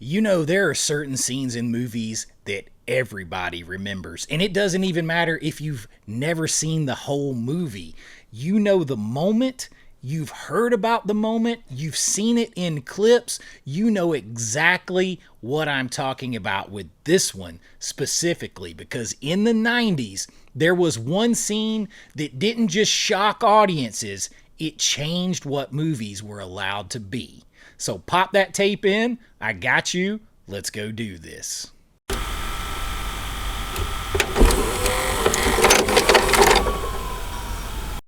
You know, there are certain scenes in movies that everybody remembers, and it doesn't even matter if you've never seen the whole movie. You know the moment, you've heard about the moment, you've seen it in clips, you know exactly what I'm talking about with this one specifically, because in the 90s, there was one scene that didn't just shock audiences, it changed what movies were allowed to be. So pop that tape in. I got you. Let's go do this.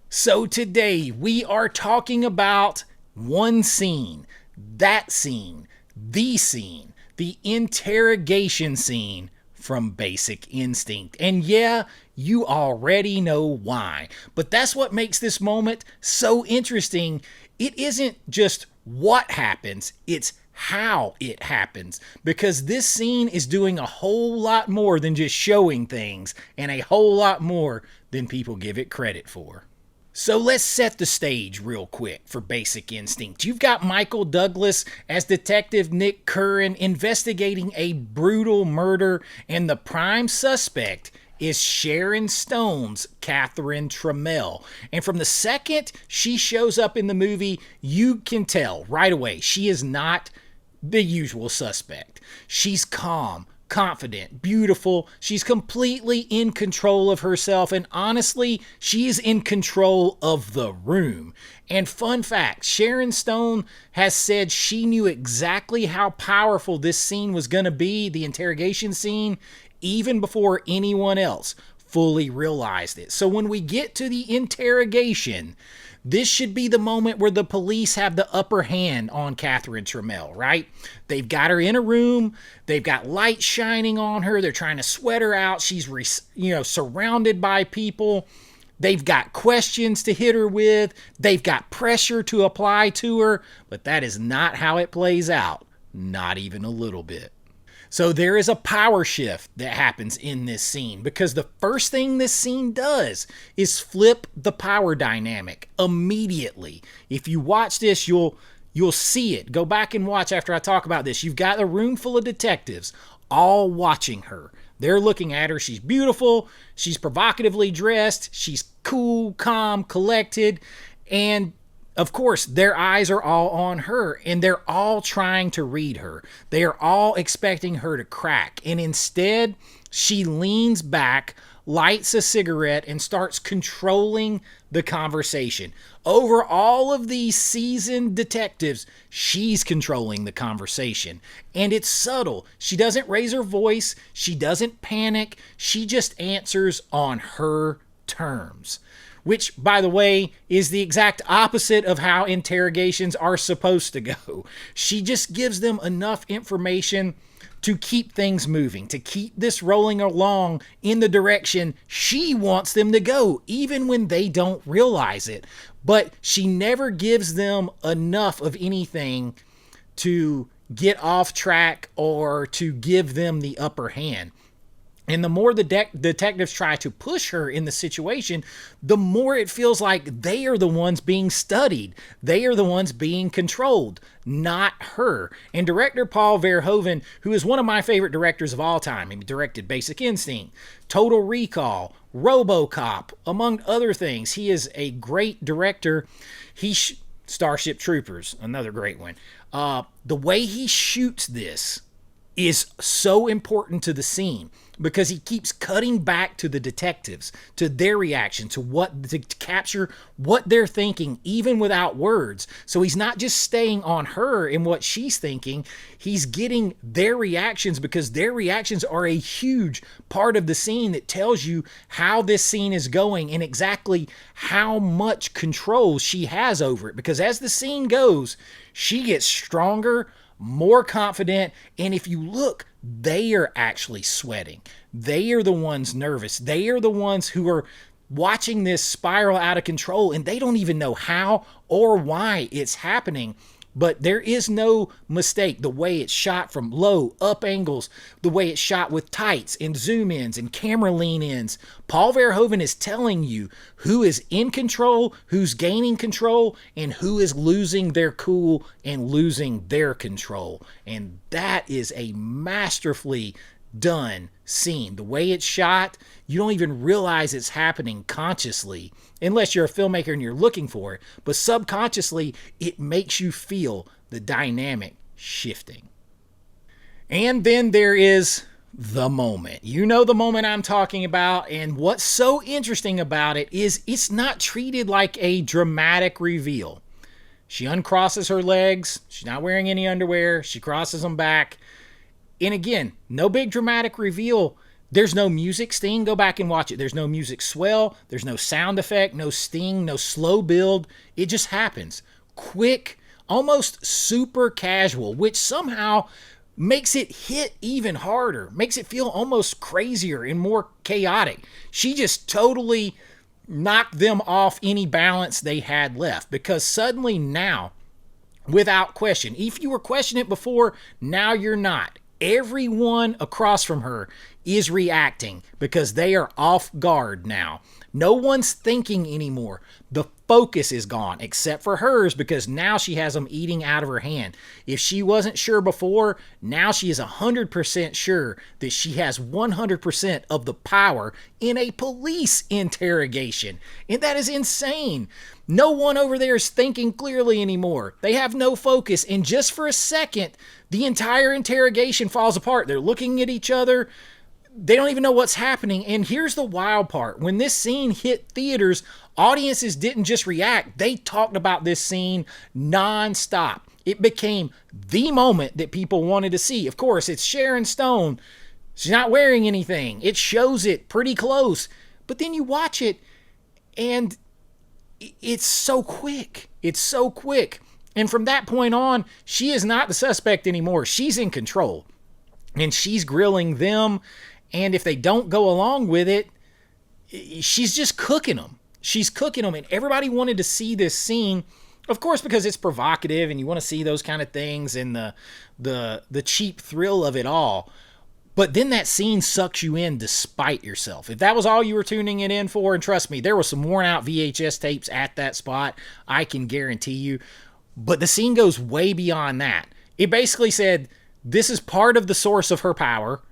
So today we are talking about one scene, that scene, the interrogation scene from Basic Instinct. And yeah, you already know why. But that's what makes this moment so interesting. It isn't just what happens, it's how it happens. Because this scene is doing a whole lot more than just showing things, and a whole lot more than people give it credit for. So let's set the stage real quick for Basic Instinct. You've got Michael Douglas as Detective Nick Curran investigating a brutal murder, and the prime suspect is Sharon Stone's Catherine Trammell. And from the second she shows up in the movie, you can tell right away she is not the usual suspect. She's calm, confident, beautiful. She's completely in control of herself, and honestly, she is in control of the room. And fun fact, Sharon Stone has said she knew exactly how powerful this scene was going to be, the interrogation scene, even before anyone else fully realized it. So when we get to the interrogation, this should be the moment where the police have the upper hand on Catherine Trammell, right? They've got her in a room. They've got light shining on her. They're trying to sweat her out. She's, surrounded by people. They've got questions to hit her with. They've got pressure to apply to her. But that is not how it plays out. Not even a little bit. So there is a power shift that happens in this scene, because the first thing this scene does is flip the power dynamic immediately. If you watch this, you'll see it. Go back and watch after I talk about this. You've got a room full of detectives all watching her. They're looking at her. She's beautiful. She's provocatively dressed. She's cool, calm, collected. And of course, their eyes are all on her, and they're all trying to read her. They are all expecting her to crack. And instead, she leans back, lights a cigarette, and starts controlling the conversation. Over all of these seasoned detectives, she's controlling the conversation. And it's subtle. She doesn't raise her voice. She doesn't panic. She just answers on her terms. Which, by the way, is the exact opposite of how interrogations are supposed to go. She just gives them enough information to keep things moving, to keep this rolling along in the direction she wants them to go, even when they don't realize it. But she never gives them enough of anything to get off track or to give them the upper hand. And the more the detectives try to push her in the situation, the more it feels like they are the ones being studied. They are the ones being controlled, not her. And director Paul Verhoeven, who is one of my favorite directors of all time, he directed Basic Instinct, Total Recall, RoboCop, among other things. He is a great director. Starship Troopers, another great one. The way he shoots this is so important to the scene, because he keeps cutting back to the detectives, to their reaction, to capture what they're thinking, even without words. So he's not just staying on her and what she's thinking, he's getting their reactions, because their reactions are a huge part of the scene that tells you how this scene is going and exactly how much control she has over it. Because as the scene goes, she gets stronger, more confident, and if you look, they are actually sweating. They are the ones nervous. They are the ones who are watching this spiral out of control, and they don't even know how or why it's happening. But there is no mistake. The way it's shot from low, up angles, the way it's shot with tights and zoom ins and camera lean ins. Paul Verhoeven is telling you who is in control, who's gaining control, and who is losing their cool and losing their control. And that is a masterfully done scene. The way it's shot, you don't even realize it's happening consciously unless you're a filmmaker and you're looking for it, but subconsciously it makes you feel the dynamic shifting. And then there is the moment. You know the moment I'm talking about, and what's so interesting about it is it's not treated like a dramatic reveal. She uncrosses her legs, she's not wearing any underwear, she crosses them back. And again, no big dramatic reveal. There's no music sting. Go back and watch it. There's no music swell. There's no sound effect, no sting, no slow build. It just happens. Quick, almost super casual, which somehow makes it hit even harder, makes it feel almost crazier and more chaotic. She just totally knocked them off any balance they had left, because suddenly now, without question, if you were questioning it before, now you're not. Everyone across from her is reacting because they are off guard now. No one's thinking anymore. The focus is gone, except for hers, because now she has them eating out of her hand. If she wasn't sure before, now she is 100% sure that she has 100% of the power in a police interrogation. And that is insane. No one over there is thinking clearly anymore. They have no focus. And just for a second, the entire interrogation falls apart. They're looking at each other. They don't even know what's happening. And here's the wild part. When this scene hit theaters, audiences didn't just react. They talked about this scene nonstop. It became the moment that people wanted to see. Of course, it's Sharon Stone. She's not wearing anything. It shows it pretty close. But then you watch it, and it's so quick. It's so quick. And from that point on, she is not the suspect anymore. She's in control. And she's grilling them. And if they don't go along with it, she's just cooking them. She's cooking them. And everybody wanted to see this scene, of course, because it's provocative and you want to see those kind of things and the cheap thrill of it all. But then that scene sucks you in despite yourself. If that was all you were tuning it in for, and trust me, there were some worn out VHS tapes at that spot, I can guarantee you. But the scene goes way beyond that. It basically said, this is part of the source of her power,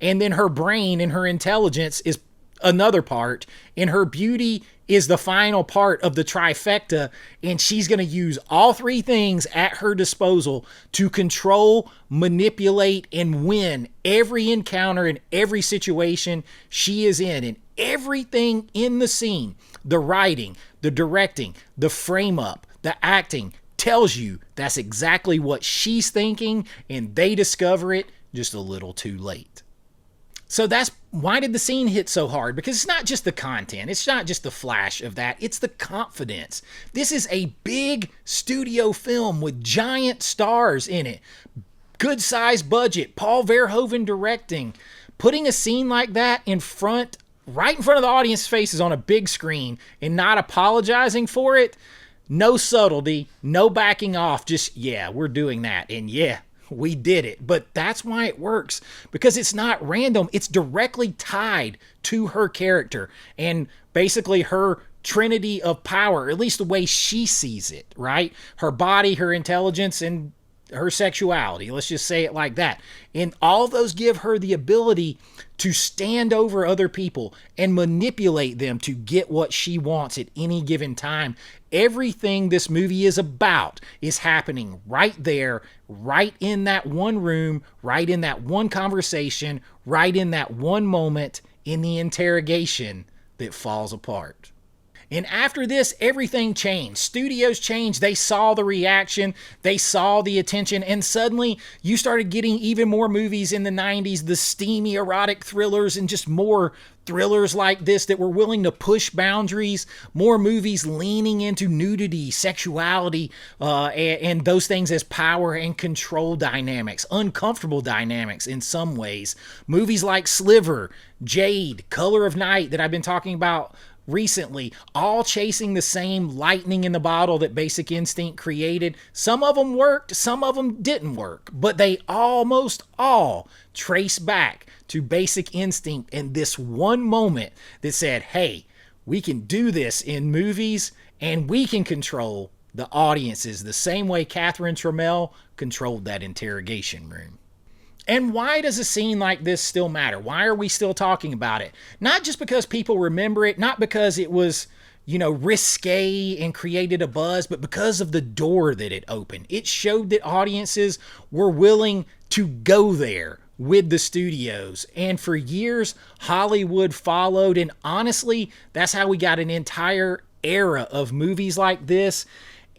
and then her brain and her intelligence is another part, and her beauty is the final part of the trifecta, and she's going to use all three things at her disposal to control, manipulate, and win every encounter and every situation she is in. And everything in the scene, the writing, the directing, the frame up, the acting, tells you that's exactly what she's thinking, and they discover it just a little too late. So that's why did the scene hit so hard? Because it's not just the content. It's not just the flash of that. It's the confidence. This is a big studio film with giant stars in it. Good size budget. Paul Verhoeven directing. Putting a scene like that right in front of the audience's faces on a big screen and not apologizing for it. No subtlety, no backing off. Just, yeah, we're doing that. And yeah, we did it. But that's why it works, because it's not random. It's directly tied to her character and basically her trinity of power, at least the way she sees it, right? Her body, her intelligence, and her sexuality. Let's just say it like that. And all those give her the ability to stand over other people and manipulate them to get what she wants at any given time. Everything this movie is about is happening right there, right in that one room, right in that one conversation, right in that one moment in the interrogation that falls apart. And after this, everything changed. Studios changed. They saw the reaction. They saw the attention. And suddenly, you started getting even more movies in the 90s, the steamy erotic thrillers, and just more thrillers like this that were willing to push boundaries. More movies leaning into nudity, sexuality, and those things as power and control dynamics, uncomfortable dynamics in some ways. Movies like Sliver, Jade, Color of Night that I've been talking about recently, all chasing the same lightning in the bottle that Basic Instinct created. Some of them worked, some of them didn't work, but they almost all trace back to Basic Instinct and this one moment that said, hey, we can do this in movies and we can control the audiences the same way Catherine Trammell controlled that interrogation room. And why does a scene like this still matter? Why are we still talking about it? Not just because people remember it, not because it was, risque and created a buzz, but because of the door that it opened. It showed that audiences were willing to go there with the studios. And for years, Hollywood followed. And honestly, that's how we got an entire era of movies like this.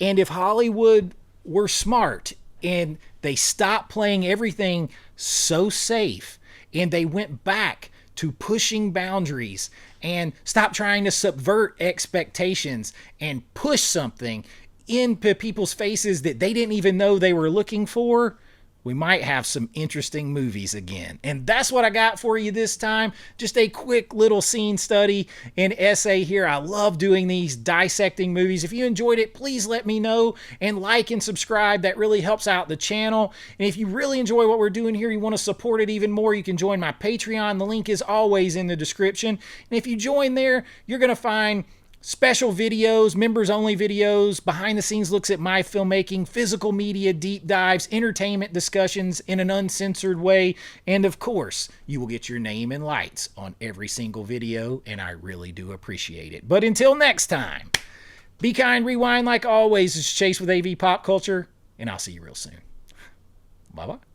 And if Hollywood were smart and they stopped playing everything so safe and they went back to pushing boundaries and stopped trying to subvert expectations and push something into people's faces that they didn't even know they were looking for, we might have some interesting movies again. And that's what I got for you this time. Just a quick little scene study and essay here. I love doing these dissecting movies. If you enjoyed it, please let me know and like and subscribe. That really helps out the channel. And if you really enjoy what we're doing here, you want to support it even more, you can join my Patreon. The link is always in the description. And if you join there, you're going to find special videos, members-only videos, behind-the-scenes looks at my filmmaking, physical media deep dives, entertainment discussions in an uncensored way, and of course, you will get your name and lights on every single video, and I really do appreciate it. But until next time, be kind, rewind like always. It's Chase with AV Pop Culture, and I'll see you real soon. Bye-bye.